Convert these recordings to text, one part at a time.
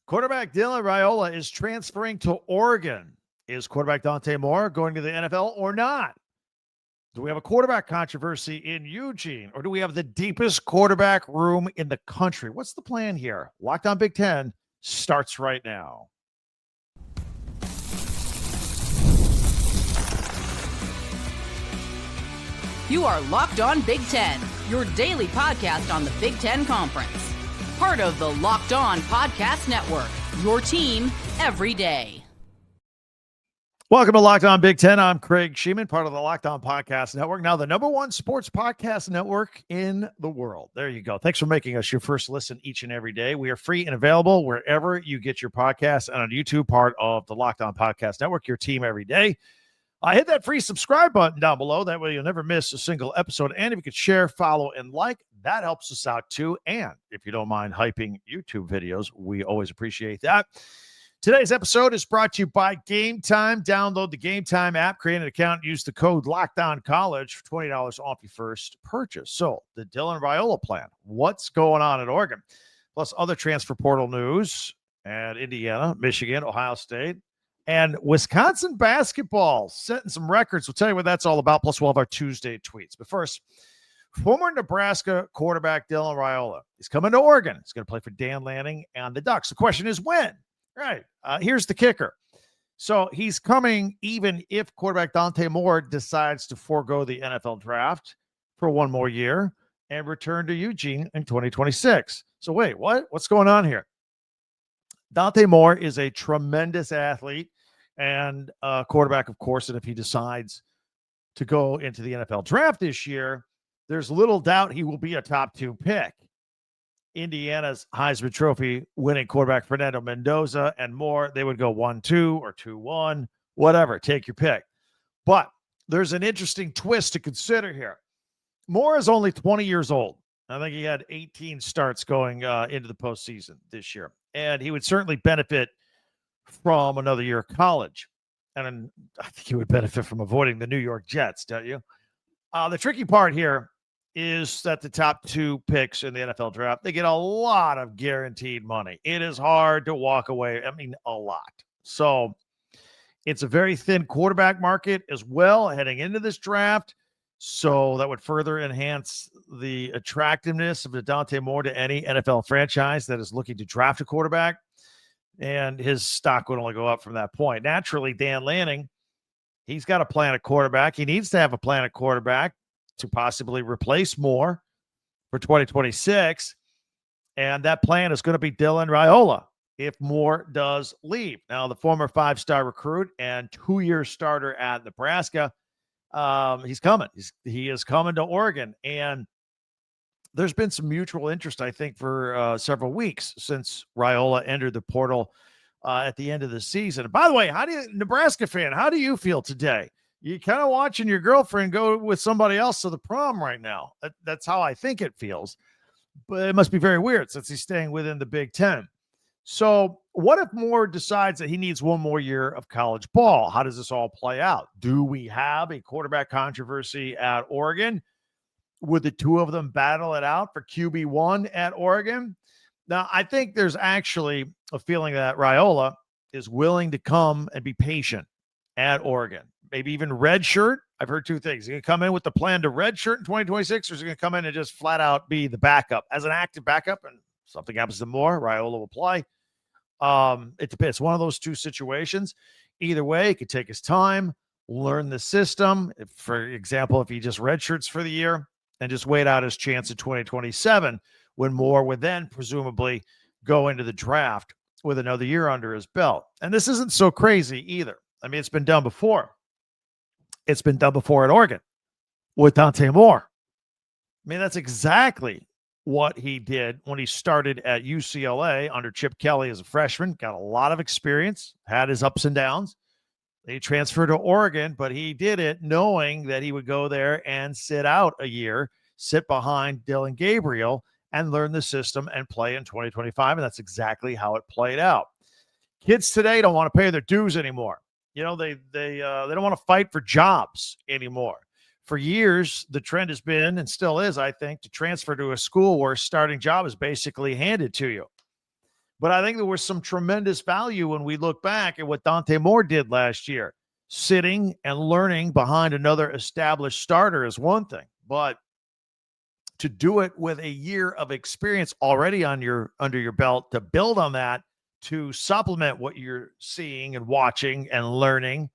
Quarterback Dylan Raiola is transferring to Oregon. Is quarterback Dante Moore going to the NFL or not? Do we have a quarterback controversy in Eugene, or do we have the deepest quarterback room in the country? What's the plan here? Locked on Big Ten starts right now. You are Locked On Big Ten, your daily podcast on the Big Ten Conference. Part of the Locked On Podcast Network, your team every day. Welcome to Locked On Big Ten. I'm Craig Shemon, part of the Locked On Podcast Network, now the #1 sports podcast network in the world. There you go. Thanks for making us your first listen each and every day. We are free and available wherever you get your podcasts and on YouTube, part of the Locked On Podcast Network, your team every day. Hit that free subscribe button down below. That way you'll never miss a single episode. And if you could share, follow, and like, that helps us out too. And if you don't mind hyping YouTube videos, we always appreciate that. Today's episode is brought to you by Game Time. Download the Game Time app, create an account, use the code LOCKDOWNCollege for $20 off your first purchase. So the Dylan Raiola plan, what's going on at Oregon? Plus other transfer portal news at Indiana, Michigan, Ohio State, and Wisconsin basketball setting some records. We'll tell you what that's all about. Plus, we'll have our Tuesday tweets. But first, former Nebraska quarterback Dylan Raiola is coming to Oregon. He's going to play for Dan Lanning and the Ducks. The question is when? Right. Here's the kicker. So he's coming even if quarterback Dante Moore decides to forego the NFL draft for one more year and return to Eugene in 2026. So wait, what? What's going on here? Dante Moore is a tremendous athlete and quarterback, of course, and if he decides to go into the NFL draft this year, there's little doubt he will be a top 2 pick. Indiana's Heisman Trophy winning quarterback Fernando Mendoza and Moore, they would go 1-2 or 2-1, whatever, take your pick. But there's an interesting twist to consider here. Moore is only 20 years old. I think he had 18 starts going into the postseason this year, and he would certainly benefit from another year of college. And I think he would benefit from avoiding the New York Jets, don't you? The tricky part here is that the top 2 picks in the NFL draft, they get a lot of guaranteed money. It is hard to walk away. I mean, a lot. So it's a very thin quarterback market as well heading into this draft. So that would further enhance the attractiveness of the Dante Moore to any NFL franchise that is looking to draft a quarterback. And his stock would only go up from that point. Naturally, Dan Lanning, he's got a plan at quarterback. He needs to have a plan at quarterback to possibly replace Moore for 2026. And that plan is going to be Dylan Raiola if Moore does leave. Now, the former 5-star recruit and 2-year starter at Nebraska, he's coming. He is coming to Oregon. And there's been some mutual interest, I think, for several weeks since Raiola entered the portal at the end of the season. And by the way, Nebraska fan, how do you feel today? You kind of watching your girlfriend go with somebody else to the prom right now. That's how I think it feels. But it must be very weird since he's staying within the Big Ten. So what if Moore decides that he needs one more year of college ball? How does this all play out? Do we have a quarterback controversy at Oregon? Would the two of them battle it out for QB1 at Oregon? Now, I think there's actually a feeling that Raiola is willing to come and be patient at Oregon. Maybe even redshirt. I've heard two things. He's going to come in with the plan to redshirt in 2026, or is he going to come in and just flat out be the backup as an active backup? And something happens to Moore, Raiola will play. It depends. It's one of those two situations. Either way, he could take his time, learn the system. If, for example, if he just redshirts for the year and just wait out his chance in 2027, when Moore would then presumably go into the draft with another year under his belt. And this isn't so crazy either. I mean, it's been done before. It's been done before at Oregon with Dante Moore. I mean, that's exactly what he did when he started at UCLA under Chip Kelly as a freshman. Got a lot of experience, had his ups and downs. He transferred to Oregon, but he did it knowing that he would go there and sit out a year, sit behind Dylan Gabriel, and learn the system and play in 2025. And that's exactly how it played out. Kids today don't want to pay their dues anymore. You know, they don't want to fight for jobs anymore. For years, the trend has been, and still is, I think, to transfer to a school where a starting job is basically handed to you. But I think there was some tremendous value when we look back at what Dante Moore did last year. Sitting and learning behind another established starter is one thing, but to do it with a year of experience already under your belt, to build on that, to supplement what you're seeing and watching and learning,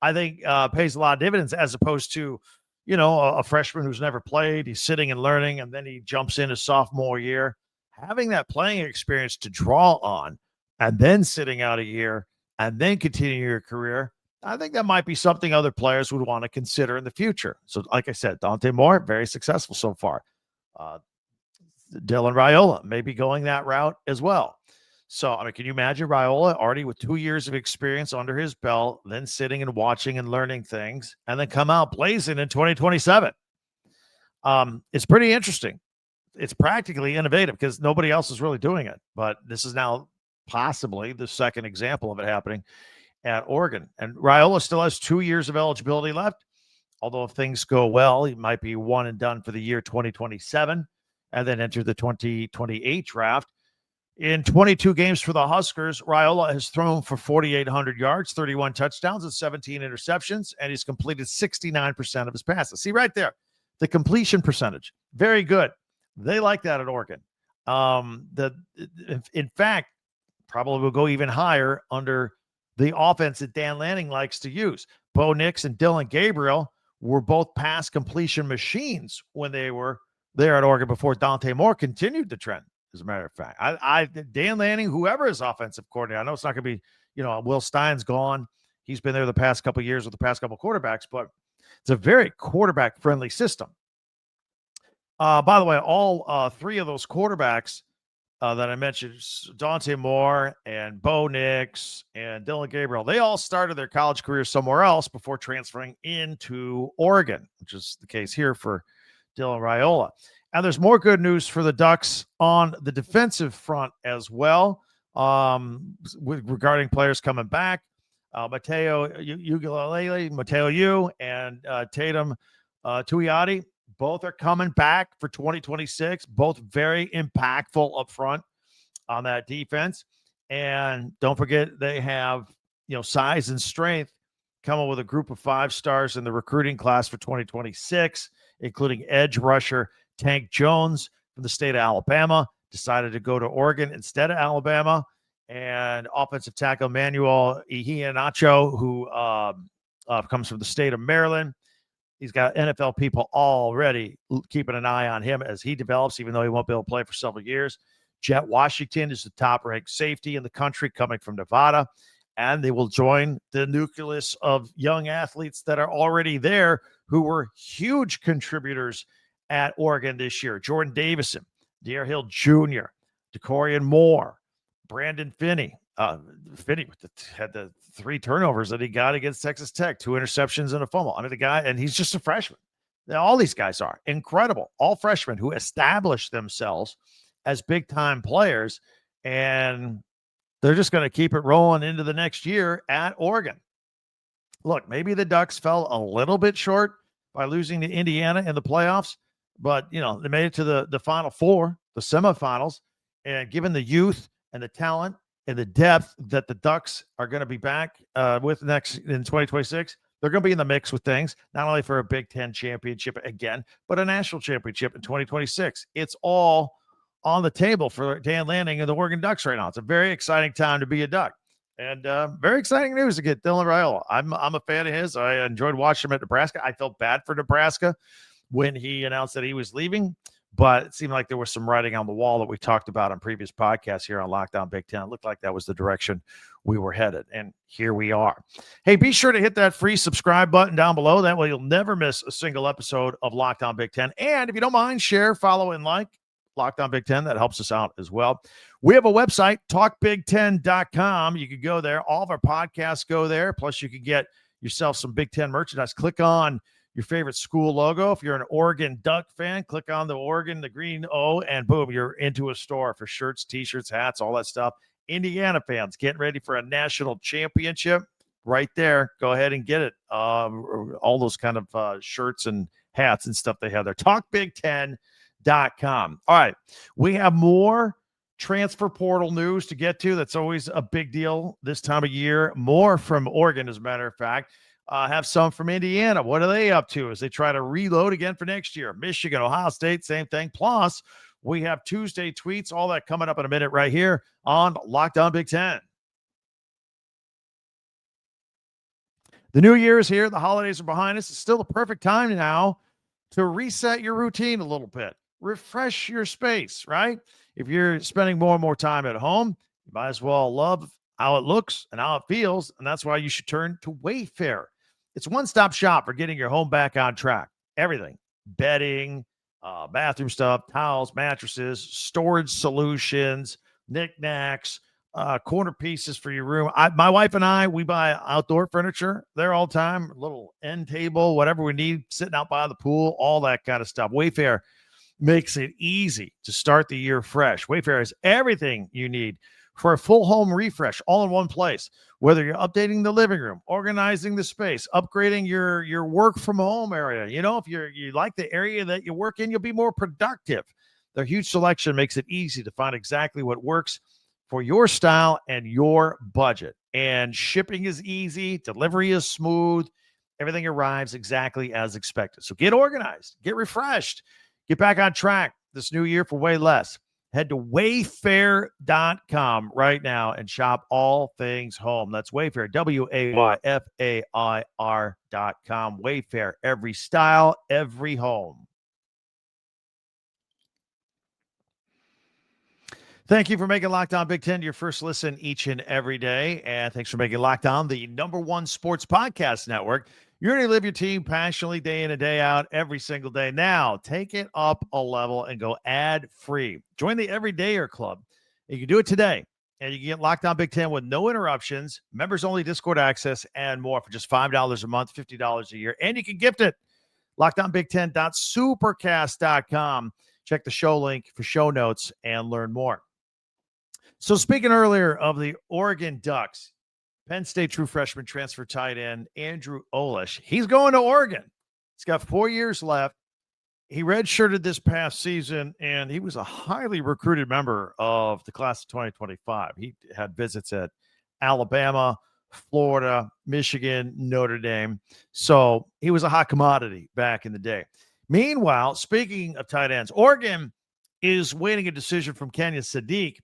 I think pays a lot of dividends, as opposed to, a freshman who's never played. He's sitting and learning, and then he jumps in his sophomore year. Having that playing experience to draw on, and then sitting out a year, and then continuing your career, I think that might be something other players would want to consider in the future. So, like I said, Dante Moore, very successful so far. Dylan Raiola may be going that route as well. So, I mean, can you imagine Raiola already with 2 years of experience under his belt, then sitting and watching and learning things, and then come out blazing in 2027? It's pretty interesting. It's practically innovative because nobody else is really doing it. But this is now possibly the second example of it happening at Oregon. And Raiola still has 2 years of eligibility left. Although if things go well, he might be one and done for the year 2027 and then enter the 2028 draft. In 22 games for the Huskers, Raiola has thrown for 4,800 yards, 31 touchdowns, and 17 interceptions, and he's completed 69% of his passes. See right there, the completion percentage, very good. They like that at Oregon. In fact, probably will go even higher under the offense that Dan Lanning likes to use. Bo Nix and Dylan Gabriel were both pass completion machines when they were there at Oregon before Dante Moore continued the trend. As a matter of fact, Dan Lanning, whoever is offensive coordinator, I know it's not going to be, Will Stein's gone. He's been there the past couple of years with the past couple of quarterbacks, but it's a very quarterback friendly system. By the way, all three of those quarterbacks that I mentioned, Dante Moore and Bo Nix and Dylan Gabriel, they all started their college career somewhere else before transferring into Oregon, which is the case here for Dylan Raiola. And there's more good news for the Ducks on the defensive front as well, regarding players coming back. Mateo Yu and Tatum Tuioti, both are coming back for 2026, both very impactful up front on that defense. And don't forget, they have, size and strength coming with a group of 5 stars in the recruiting class for 2026, including edge rusher Tank Jones from the state of Alabama, decided to go to Oregon instead of Alabama, and offensive tackle Manuel Iheanacho, who comes from the state of Maryland. He's got NFL people already keeping an eye on him as he develops, even though he won't be able to play for several years. Jet Washington is the top-ranked safety in the country, coming from Nevada, and they will join the nucleus of young athletes that are already there who were huge contributors at Oregon this year. Jordan Davison, Deer Hill Jr., DeCorian Moore, Brandon Finney. Finney had the 3 turnovers that he got against Texas Tech, 2 interceptions and a fumble. I mean, the guy, and he's just a freshman. All these guys are incredible. All freshmen who established themselves as big-time players, and they're just going to keep it rolling into the next year at Oregon. Look, maybe the Ducks fell a little bit short by losing to Indiana in the playoffs, but, they made it to the Final Four, the semifinals, and given the youth and the talent and the depth that the Ducks are going to be back with next in 2026, they're going to be in the mix with things, not only for a Big Ten championship again, but a national championship in 2026. It's all on the table for Dan Lanning and the Oregon Ducks right now. It's a very exciting time to be a Duck. And very exciting news to get Dylan Raiola. I'm a fan of his. I enjoyed watching him at Nebraska. I felt bad for Nebraska when he announced that he was leaving, but it seemed like there was some writing on the wall that we talked about on previous podcasts here on Locked On Big Ten. It looked like that was the direction we were headed, and here we are. Hey, be sure to hit that free subscribe button down below. That way you'll never miss a single episode of Locked On Big Ten. And if you don't mind, share, follow, and like Locked On Big Ten. That helps us out as well. We have a website, talkbig10.com. You can go there. All of our podcasts go there. Plus, you can get yourself some Big Ten merchandise. Click on your favorite school logo. If you're an Oregon Duck fan, click on the Oregon, the green O, and boom, you're into a store for shirts, T-shirts, hats, all that stuff. Indiana fans getting ready for a national championship, right there. Go ahead and get it. All those kind of shirts and hats and stuff they have there. TalkBig10.com. All right, we have more transfer portal news to get to. That's always a big deal this time of year. More from Oregon, as a matter of fact. Have some from Indiana. What are they up to as they try to reload again for next year? Michigan, Ohio State, same thing. Plus, we have Tuesday tweets, all that coming up in a minute right here on Locked On Big Ten. The new year is here. The holidays are behind us. It's still the perfect time now to reset your routine a little bit. Refresh your space, right? If you're spending more and more time at home, you might as well love how it looks and how it feels, and that's why you should turn to Wayfair. It's a one-stop shop for getting your home back on track. Everything, bedding, bathroom stuff, towels, mattresses, storage solutions, knickknacks, corner pieces for your room. My wife and I, we buy outdoor furniture there all the time, a little end table, whatever we need, sitting out by the pool, all that kind of stuff. Wayfair makes it easy to start the year fresh. Wayfair has everything you need for a full home refresh, all in one place. Whether you're updating the living room, organizing the space, upgrading your work from home area. You know, if you like the area that you work in, you'll be more productive. Their huge selection makes it easy to find exactly what works for your style and your budget. And shipping is easy, delivery is smooth, everything arrives exactly as expected. So get organized, get refreshed, get back on track this new year for way less. Head to wayfair.com right now and shop all things home. That's Wayfair, WAYFAIR.com. Wayfair, every style, every home. Thank you for making Locked On Big Ten your first listen each and every day. And thanks for making Locked On the #1 sports podcast network. You're going to live your team passionately day in and day out every single day. Now, take it up a level and go ad-free. Join the Everydayer Club. You can do it today. And you can get Locked On Big Ten with no interruptions, members-only Discord access, and more for just $5 a month, $50 a year. And you can gift it. LockedOnBig10.supercast.com. Check the show link for show notes and learn more. So speaking earlier of the Oregon Ducks, Penn State true freshman transfer tight end Andrew Olish, he's going to Oregon. He's got 4 years left. He redshirted this past season, and he was a highly recruited member of the class of 2025. He had visits at Alabama, Florida, Michigan, Notre Dame. So he was a hot commodity back in the day. Meanwhile, speaking of tight ends, Oregon is waiting a decision from Kenyon Sadiq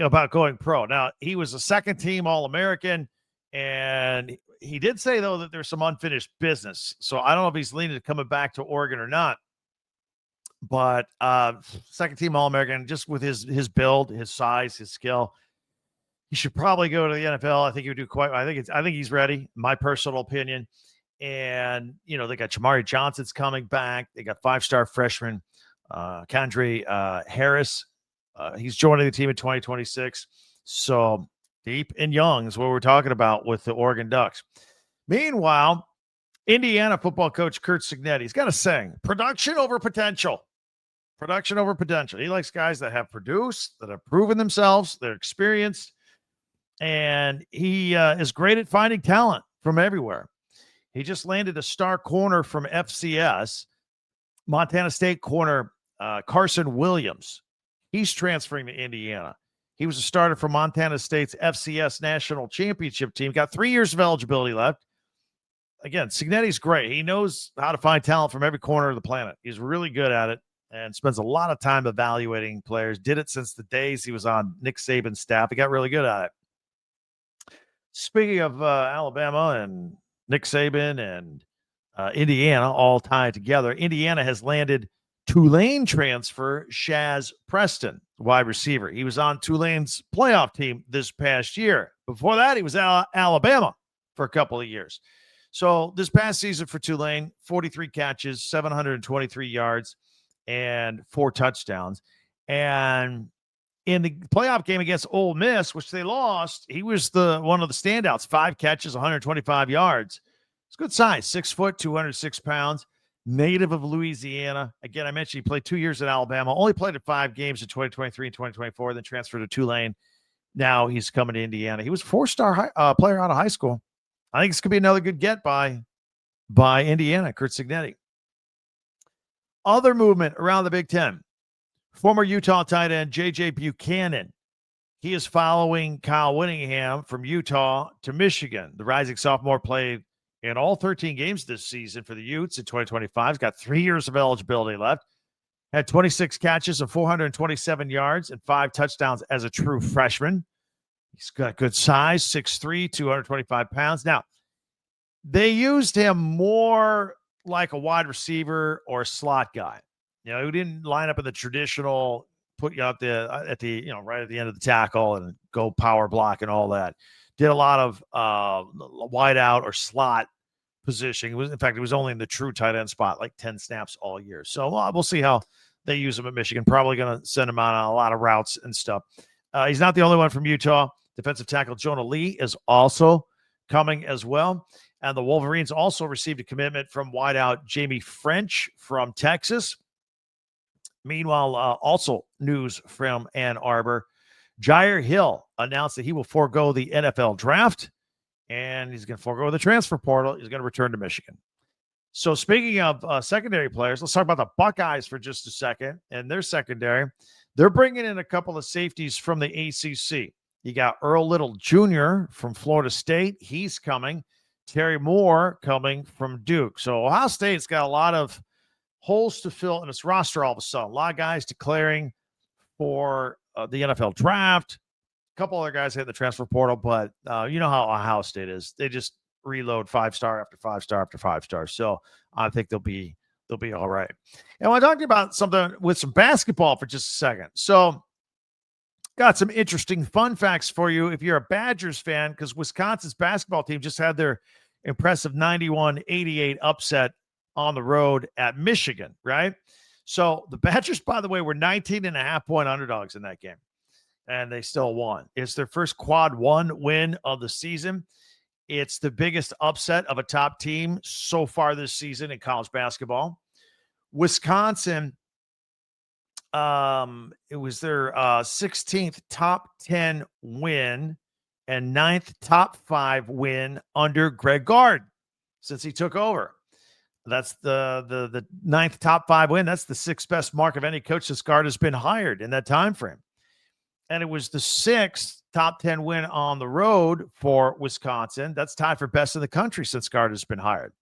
about going pro. Now, he was a second-team All-American, and he did say, though, that there's some unfinished business. So I don't know if he's leaning to coming back to Oregon or not. But second-team All-American, just with his build, his size, his skill, he should probably go to the NFL. I think he would do quite. I think he's ready. My personal opinion. And they got Jamari Johnson's coming back. They got 5-star freshman Kendry Harris. He's joining the team in 2026. So deep and young is what we're talking about with the Oregon Ducks. Meanwhile, Indiana football coach Curt Cignetti's got a saying: production over potential. Production over potential. He likes guys that have produced, that have proven themselves, they're experienced, and he is great at finding talent from everywhere. He just landed a star corner from FCS, Montana State corner Carson Williams. He's transferring to Indiana. He was a starter for Montana State's FCS national championship team. Got 3 years of eligibility left. Again, Cignetti's great. He knows how to find talent from every corner of the planet. He's really good at it and spends a lot of time evaluating players. Did it since the days he was on Nick Saban's staff. He got really good at it. Speaking of Alabama and Nick Saban and Indiana all tied together, Indiana has landed Tulane transfer Shaz Preston, wide receiver. He was on Tulane's playoff team this past year. Before that, he was at Alabama for a couple of years. So this past season for Tulane, 43 catches, 723 yards, and 4 touchdowns. And in the playoff game against Ole Miss, which they lost, he was one of the standouts. 5 catches, 125 yards. It's good size, 6 foot, 206 pounds. Native of Louisiana. Again, I mentioned he played 2 years at Alabama, only played at 5 games in 2023 and 2024, then transferred to Tulane. Now he's coming to Indiana. He was a 4-star player out of high school. I think this could be another good get by Indiana, Curt Cignetti. Other movement around the Big Ten. Former Utah tight end J.J. Buchanan. He is following Kyle Whittingham from Utah to Michigan. The rising sophomore played in all 13 games this season for the Utes in 2025. He's got 3 years of eligibility left. Had 26 catches of 427 yards and 5 touchdowns as a true freshman. He's got good size, 6'3", 225 pounds. Now, they used him more like a wide receiver or a slot guy. He didn't line up in the traditional, put you out there at the, right at the end of the tackle and go power block and all that. Did a lot of wide out or slot positioning. In fact, it was only in the true tight end spot, like 10 snaps all year. So we'll see how they use him at Michigan. Probably going to send him out on a lot of routes and stuff. He's not the only one from Utah. Defensive tackle Jonah Lee is also coming as well. And the Wolverines also received a commitment from wideout Jamie French from Texas. Meanwhile, also news from Ann Arbor. Jair Hill announced that he will forego the NFL draft, and he's going to forego the transfer portal. He's going to return to Michigan. So speaking of secondary players, let's talk about the Buckeyes for just a second. And their secondary, they're bringing in a couple of safeties from the ACC. You got Earl Little Jr. from Florida State. He's coming. Terry Moore coming from Duke. So Ohio State's got a lot of holes to fill in its roster all of a sudden. A lot of guys declaring for the NFL draft. A couple other guys hit the transfer portal, but you know how Ohio State is. They just reload 5-star after 5-star after 5-star. So I think they'll be all right. And I want to talk to you about something with some basketball for just a second. So got some interesting fun facts for you if you're a Badgers fan, because Wisconsin's basketball team just had their impressive 91-88 upset on the road at Michigan, right? So the Badgers, by the way, were 19.5-point underdogs in that game, and they still won. It's their first quad one win of the season. It's the biggest upset of a top team so far this season in college basketball. Wisconsin, it was their 16th top 10 win and 9th top 5 win under Greg Gard since he took over. That's the 9th top 5 win. That's the 6th best mark of any coach since Gard has been hired in that time frame. And it was the 6th top 10 win on the road for Wisconsin. That's tied for best in the country since Gard has been hired.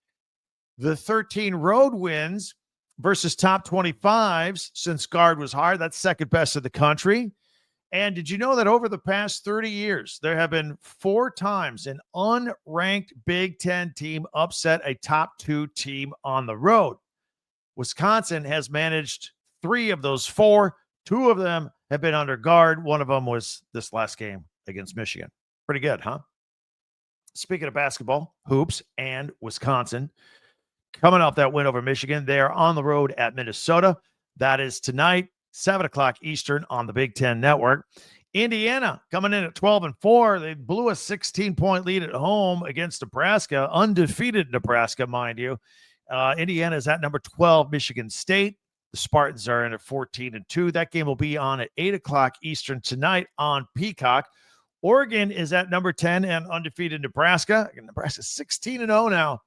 The 13 road wins versus top 25s since Gard was hired. That's second best in the country. And did you know that over the past 30 years, there have been 4 times an unranked Big Ten team upset a top 2 team on the road? Wisconsin has managed 3 of those 4. 2 of them have been under Gard. One of them was this last game against Michigan. Pretty good, huh? Speaking of basketball, hoops, and Wisconsin, coming off that win over Michigan, they're on the road at Minnesota. That is tonight, 7 o'clock Eastern on the Big Ten Network. Indiana coming in at 12-4. They blew a 16-point lead at home against Nebraska, undefeated Nebraska, mind you. Indiana is at number 12, Michigan State. The Spartans are in at 14-2. That game will be on at 8 o'clock Eastern tonight on Peacock. Oregon is at number 10 and undefeated Nebraska. Nebraska's 16-0 now.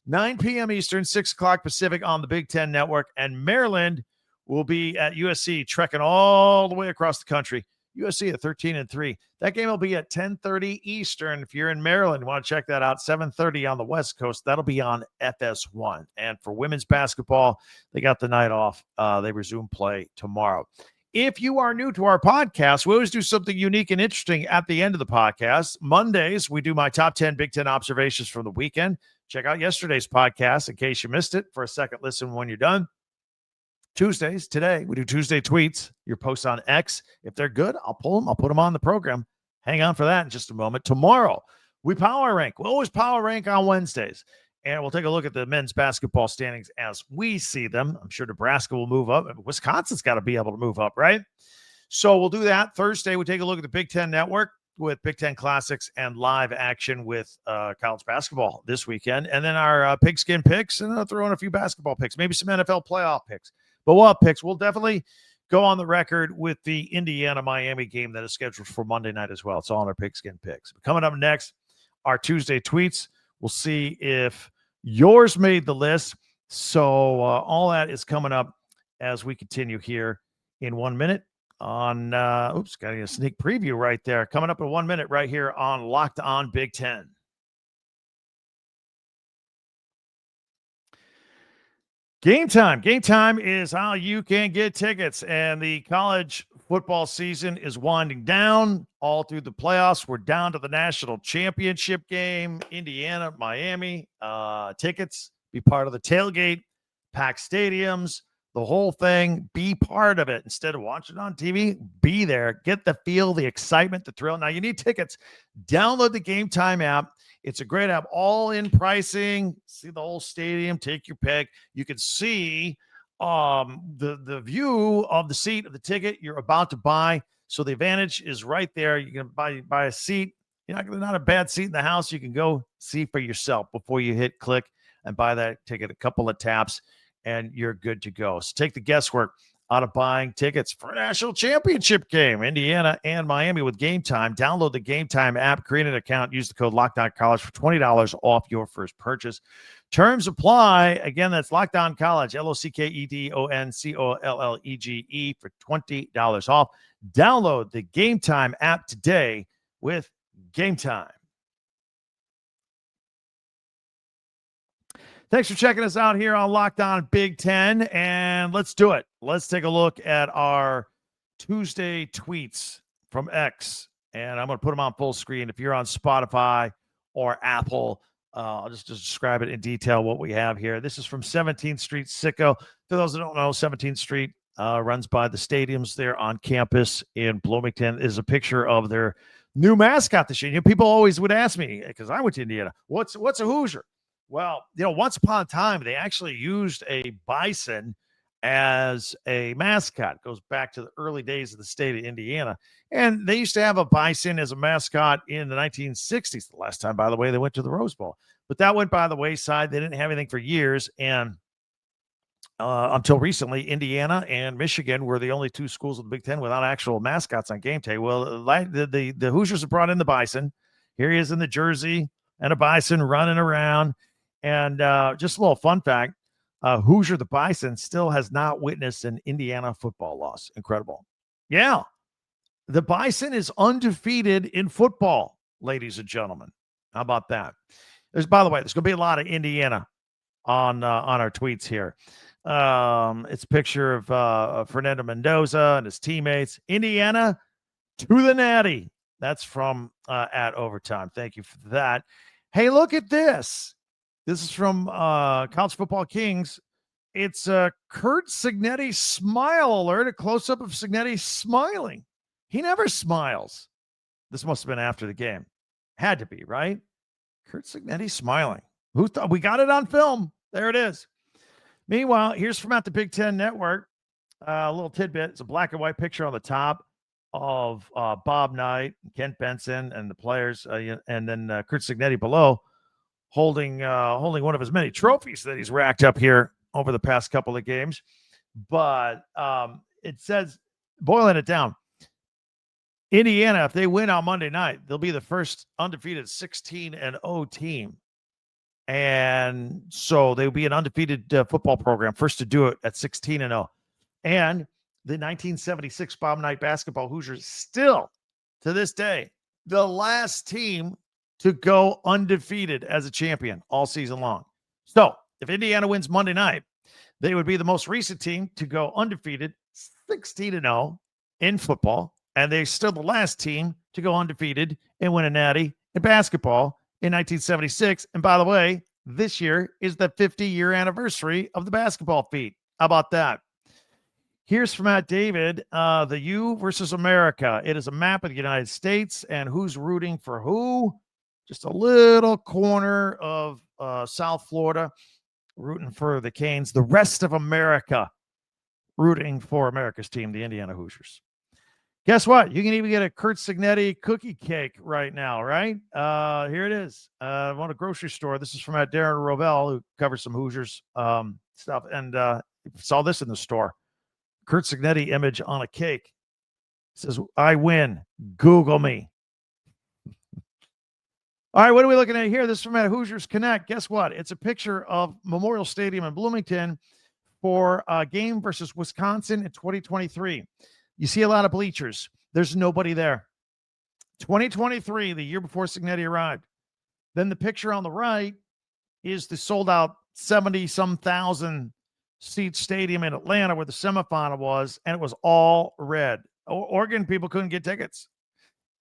9 p.m. Eastern, 6 o'clock Pacific on the Big Ten Network. And Maryland will be at USC, trekking all the way across the country. USC at 13-3. That game will be at 10:30 Eastern. If you're in Maryland, want to check that out, 7:30 on the West Coast. That'll be on FS1. And for women's basketball, they got the night off. They resume play tomorrow. If you are new to our podcast, we always do something unique and interesting at the end of the podcast. Mondays, we do my top 10 Big Ten observations from the weekend. Check out yesterday's podcast in case you missed it for a second listen when you're done. Tuesdays, today, we do Tuesday tweets, your posts on X. If they're good, I'll pull them. I'll put them on the program. Hang on for that in just a moment. Tomorrow, we power rank. We always power rank on Wednesdays. And we'll take a look at the men's basketball standings as we see them. I'm sure Nebraska will move up. Wisconsin's got to be able to move up, right? So we'll do that. Thursday, we take a look at the Big Ten Network with Big Ten Classics and live action with college basketball this weekend. And then our pigskin picks, and I'll throw in a few basketball picks, maybe some NFL playoff picks. But we'll have picks. We'll definitely go on the record with the Indiana-Miami game that is scheduled for Monday night as well. It's all on our pigskin picks. But coming up next, our Tuesday tweets. We'll see if yours made the list. So all that is coming up as we continue here in 1 minute on, got a sneak preview right there. Coming up in 1 minute right here on Locked On Big Ten. Game time. Game time is how you can get tickets, and the college football season is winding down all through the playoffs. We're down to the national championship game, Indiana, Miami. Tickets, be part of the tailgate, pack stadiums, the whole thing. Be part of it. Instead of watching it on TV, be there. Get the feel, the excitement, the thrill. Now, you need tickets. Download the Game Time app. It's a great app, all in pricing. See the whole stadium, take your pick. You can see the view of the seat of the ticket you're about to buy. So the advantage is right there. You can buy a seat. You're not a bad seat in the house. You can go see for yourself before you hit click and buy that ticket. A couple of taps and you're good to go. So take the guesswork out of buying tickets for a national championship game, Indiana and Miami with Game Time. Download the Game Time app, create an account, use the code LOCKEDONCollege for $20 off your first purchase. Terms apply. Again, that's Locked On College, LOCKEDONCOLLEGE for $20 off. Download the Game Time app today with Game Time. Thanks for checking us out here on Locked On Big Ten, and let's do it. Let's take a look at our Tuesday tweets from X, and I'm going to put them on full screen. If you're on Spotify or Apple, I'll just describe it in detail what we have here. This is from 17th Street Sicko. For those that don't know, 17th Street runs by the stadiums there on campus in Bloomington. Is a picture of their new mascot this year. People always would ask me, because I went to Indiana, what's a Hoosier? Well, once upon a time, they actually used a bison as a mascot. It goes back to the early days of the state of Indiana. And they used to have a bison as a mascot in the 1960s. The last time, by the way, they went to the Rose Bowl. But that went by the wayside. They didn't have anything for years. And until recently, Indiana and Michigan were the only two schools of the Big Ten without actual mascots on game day. Well, the Hoosiers have brought in the bison. Here he is in the jersey and a bison running around. And just a little fun fact, Hoosier the Bison still has not witnessed an Indiana football loss. Incredible. Yeah, the Bison is undefeated in football, ladies and gentlemen. How about that? By the way, there's going to be a lot of Indiana on our tweets here. It's a picture of Fernando Mendoza and his teammates. Indiana to the natty. That's from at Overtime. Thank you for that. Hey, look at this. This is from College Football Kings. It's a Curt Cignetti smile alert, a close-up of Cignetti smiling. He never smiles. This must have been after the game. Had to be, right? Curt Cignetti smiling. Who thought? We got it on film. There it is. Meanwhile, here's from at the Big Ten Network. A little tidbit. It's a black and white picture on the top of Bob Knight, Kent Benson, and the players, and then Curt Cignetti below, holding one of his many trophies that he's racked up here over the past couple of games. But it says, boiling it down, Indiana, if they win on Monday night, they'll be the first undefeated 16-0 team. And so they'll be an undefeated football program, first to do it at 16-0. And the 1976 Bob Knight basketball Hoosiers still, to this day, the last team to go undefeated as a champion all season long. So if Indiana wins Monday night, they would be the most recent team to go undefeated 16-0 in football. And they're still the last team to go undefeated and win a natty in basketball in 1976. And by the way, this year is the 50-year anniversary of the basketball feat. How about that? Here's from Matt David, the U versus America. It is a map of the United States and who's rooting for who. Just a little corner of South Florida rooting for the Canes. The rest of America rooting for America's team, the Indiana Hoosiers. Guess what? You can even get a Curt Cignetti cookie cake right now, right? Here it is. I'm on a grocery store. This is from Darren Rovell, who covers some Hoosiers stuff. And saw this in the store. Curt Cignetti image on a cake. It says, I win. Google me. All right, what are we looking at here? This is from Hoosiers Connect. Guess what? It's a picture of Memorial Stadium in Bloomington for a game versus Wisconsin in 2023. You see a lot of bleachers. There's nobody there. 2023, the year before Cignetti arrived. Then the picture on the right is the sold out 70-some thousand seat stadium in Atlanta where the semifinal was, and it was all red. Oregon people couldn't get tickets.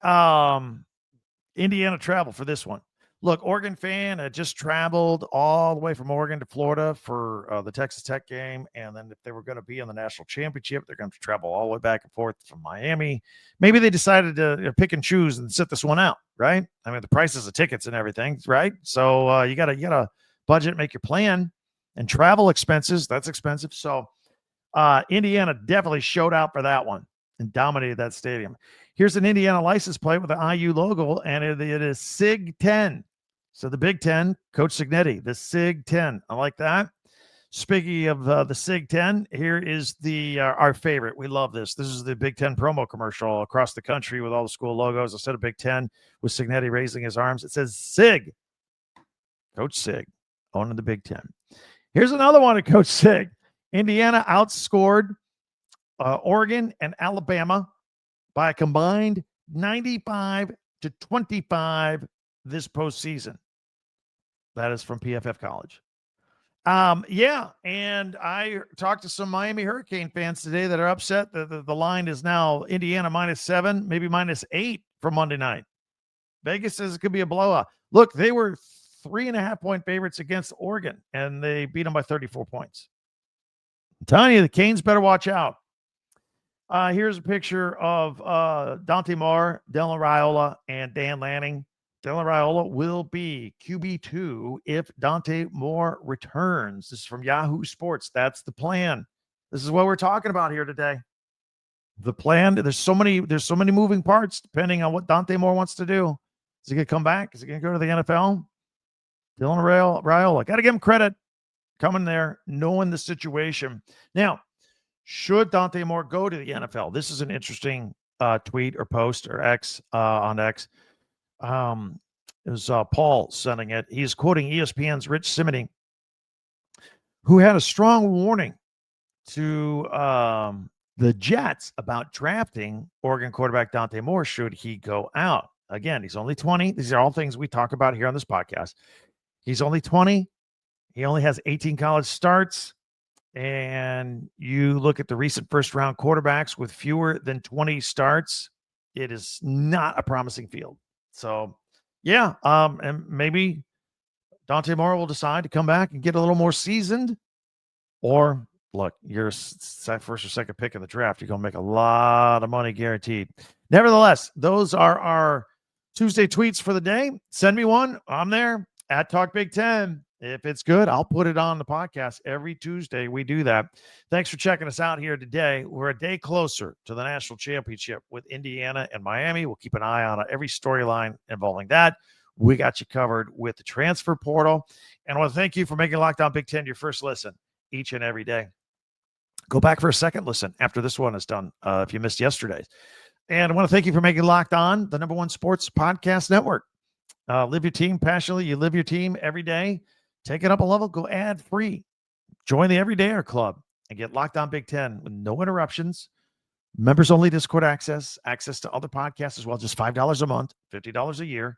Indiana traveled for this one. Look, Oregon fan had just traveled all the way from Oregon to Florida for the Texas Tech game. And then if they were going to be in the national championship, they're going to travel all the way back and forth from Miami. Maybe they decided to pick and choose and sit this one out, right? I mean, the prices of tickets and everything, right? So you gotta budget, make your plan, and travel expenses. That's expensive. So Indiana definitely showed out for that one and dominated that stadium. Here's an Indiana license plate with the IU logo, and it is SIG 10. So the Big Ten, Coach Cignetti, the SIG 10. I like that. Speaking of the SIG 10, here is the our favorite. We love this. This is the Big Ten promo commercial across the country with all the school logos. Instead of Big Ten, with Cignetti raising his arms, it says SIG. Coach Sig, owning the Big Ten. Here's another one of Coach Sig. Indiana outscored Oregon and Alabama by a combined 95-25 this postseason. That is from PFF College. Yeah, and I talked to some Miami Hurricane fans today that are upset that the line is now Indiana -7, maybe -8 for Monday night. Vegas says it could be a blowout. Look, they were 3.5-point favorites against Oregon, and they beat them by 34 points. I'm telling you, the Canes better watch out. Here's a picture of Dante Moore, Dylan Raiola, and Dan Lanning. Dylan Raiola will be QB2 if Dante Moore returns. This is from Yahoo Sports. That's the plan. This is what we're talking about here today. The plan. There's so many moving parts depending on what Dante Moore wants to do. Is he going to come back? Is he going to go to the NFL? Dylan Raiola. Got to give him credit coming there, knowing the situation. Now, should Dante Moore go to the NFL? This is an interesting tweet or post or X on X. It was Paul sending it. He's quoting ESPN's Rich Simoning, who had a strong warning to the Jets about drafting Oregon quarterback Dante Moore should he go out. Again, he's only 20. These are all things we talk about here on this podcast. He's only 20. He only has 18 college starts. And you look at the recent first-round quarterbacks with fewer than 20 starts, it is not a promising field. So, yeah, and maybe Dante Moore will decide to come back and get a little more seasoned. Or, look, you're first or second pick in the draft. You're going to make a lot of money guaranteed. Nevertheless, those are our Tuesday tweets for the day. Send me one. I'm there at Talk Big Ten. If it's good, I'll put it on the podcast every Tuesday. We do that. Thanks for checking us out here today. We're a day closer to the national championship with Indiana and Miami. We'll keep an eye on every storyline involving that. We got you covered with the transfer portal. And I want to thank you for making Locked On Big Ten your first listen each and every day. Go back for a second listen after this one is done if you missed yesterday's. And I want to thank you for making Locked On the #1 sports podcast network. Live your team passionately. You live your team every day. Take it up a level. Go ad free. Join the Everydayer Club and get Locked On Big Ten with no interruptions. Members only Discord access to other podcasts as well. Just $5 a month, $50 a year.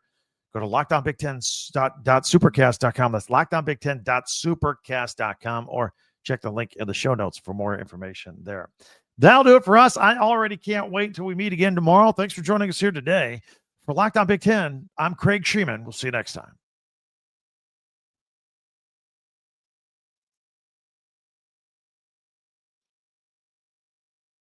Go to lockedonbig10.supercast.com. That's lockedonbig10.supercast.com, or check the link in the show notes for more information there. That'll do it for us. I already can't wait until we meet again tomorrow. Thanks for joining us here today. For Locked On Big Ten, I'm Craig Shemon. We'll see you next time.